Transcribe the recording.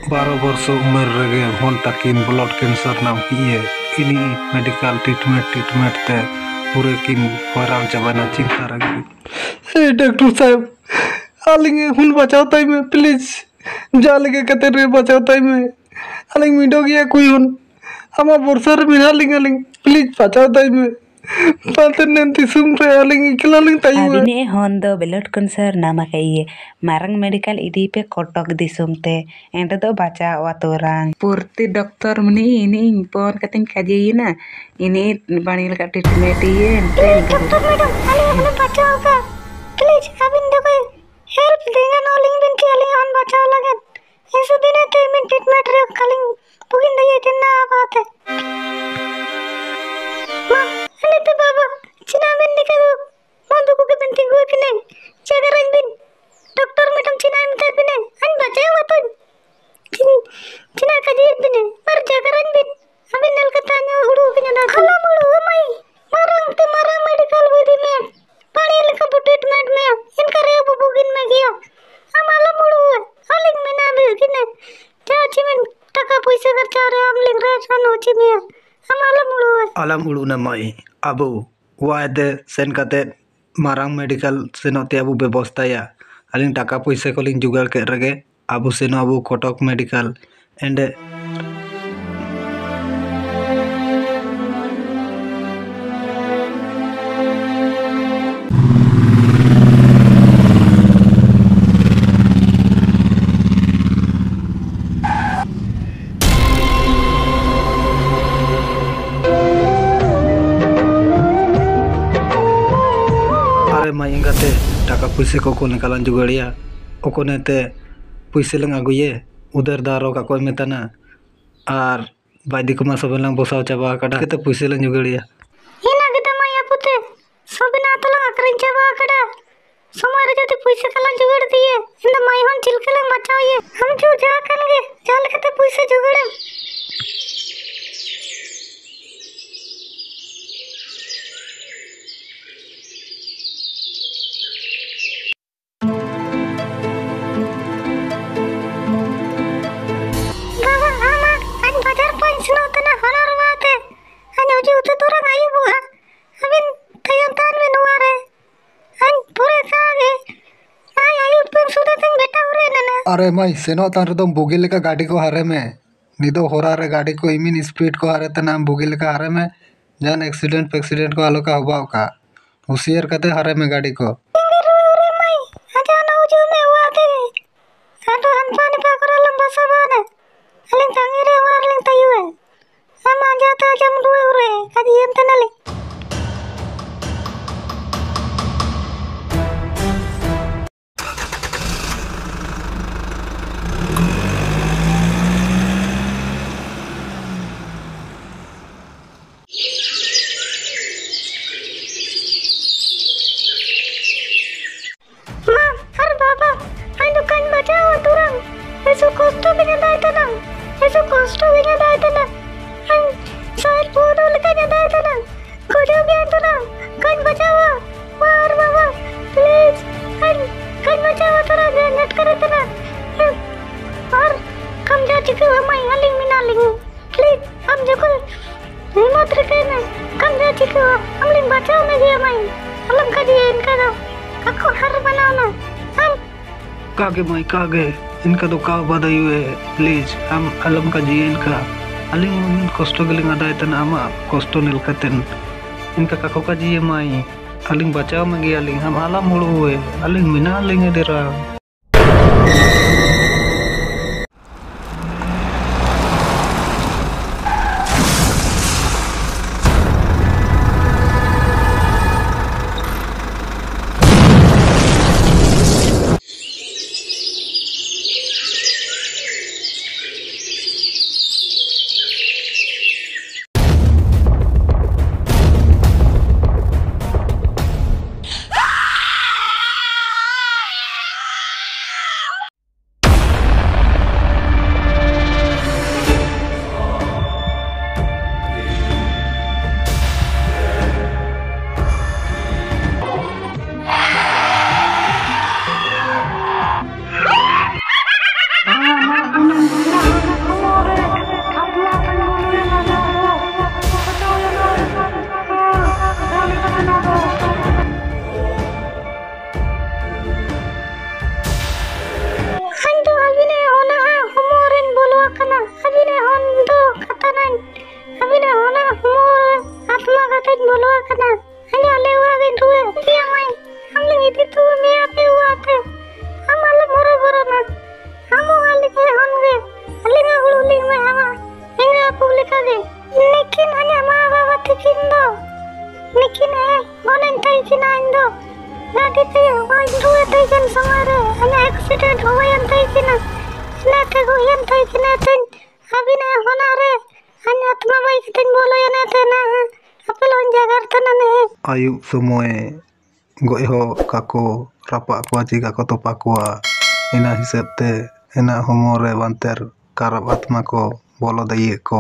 12 वर्ष उम्र रगे होन तकिन ब्लड कैंसर नाम किए इनी मेडिकल ट्रीटमेंट ते पूरे किन हैरान चबाना चिंता रगे डॉक्टर साहब आलिंगे हुन बचाओ ताई में प्लीज जा लगे कते रे बचाओ ताई में आलिंग मिडो गया कोई हुन हमा बोरसर मिना लिंग प्लीज बचाओ ताई में पातन तिसुम रे आलिंग इकला लिंग ताई अबिने होन दो ब्लड कैंसर नामा कइए मारंग मेडिकल इदी पे कोटक दिसुम ते एंड दो बचा वातोरांग पूर्ति डॉक्टर मनी इनी पोन कतिन काजेना इनी बाणील का ट्रीटमेंट ये डॉक्टर मैडम आले हमने बचाओगा प्लीज अबिन दो कोई हेल्प देगा नो लिंग बिन के आले हम बचाओ लगे ऐसे दिन ते में ट्रीटमेंट रे कलिंग पुगिन दे इतना बात है मां अले तो बाबा चिना बिन निकल मंदु को बिनती को कि नहीं जगह रंग बिन डॉक्टर मैडम चिना में बिन अन बचाओ तो चिना का जी बिन पर जगह रंग बिन अबिन नल का ताने उड़ू के ना खला मुड़ू मई मारंग मेडिकल विधि में पानी लेका ट्रीटमेंट में इनका रे बुबुगिन में गया हमारा मुड़ू है हलिंग में ना भी कि नहीं चाची में टका पैसे खर्चा रे हम लिख रहे सन होची में हमारा मुड़ू है alam ulu namai abu waade sen kate marang medical senote abu bebosta ya aling taka puise koling jugal ke rege abu seno abu kotok medical and माई इंगाते टाका पैसे को निकालन जुगाड़िया ओकोनेते पैसे लंग आगुये उधर दारो का कोई मेताना आर बादी को मा सबलंग बसाव चाबा कड़ा केते पैसे लंग जुगाड़िया हिना गदा माया पुते सबना तला अकरन चाबा कड़ा समारे जति पैसे कलन जुगाड़ दिए इंद माई हन चिलकलंग बचाइए हम जो जा कनगे जाल केते पैसे जुगाड़े अरे माई सेनो तार तो बुगी लेका गाड़ी को हारे में निदो होरा रे गाड़ी को इमिन स्पीड को हारे तना बुगी लेका हारे में जान एक्सीडेंट को आलो का हुआ का होशियार कते हारे में गाड़ी को कागे माई कागे इनका तो का बधाई हुए प्लीज हम अलम का जी इनका अलिंग कष्ट गलिंग अदाय तना आमा कष्ट निलकतेन इनका काको का जी माई अलिंग बचाव में गया अलिंग हम आला मुड़ो हुए अलिंग मिना अलिंग देरा kin do nikin gonen tai kin ando gadi te hoy duwe tai kin samare ana accident hoyan tai kin na te goyan tai kin ten abine honare ana atma bai kin bolo yana te na apelon jagar tanane ayub somoy goj ho kako rapak kuah jika ko topak kuah ina hisab te ena homore banter karab atma ko bolo daye ko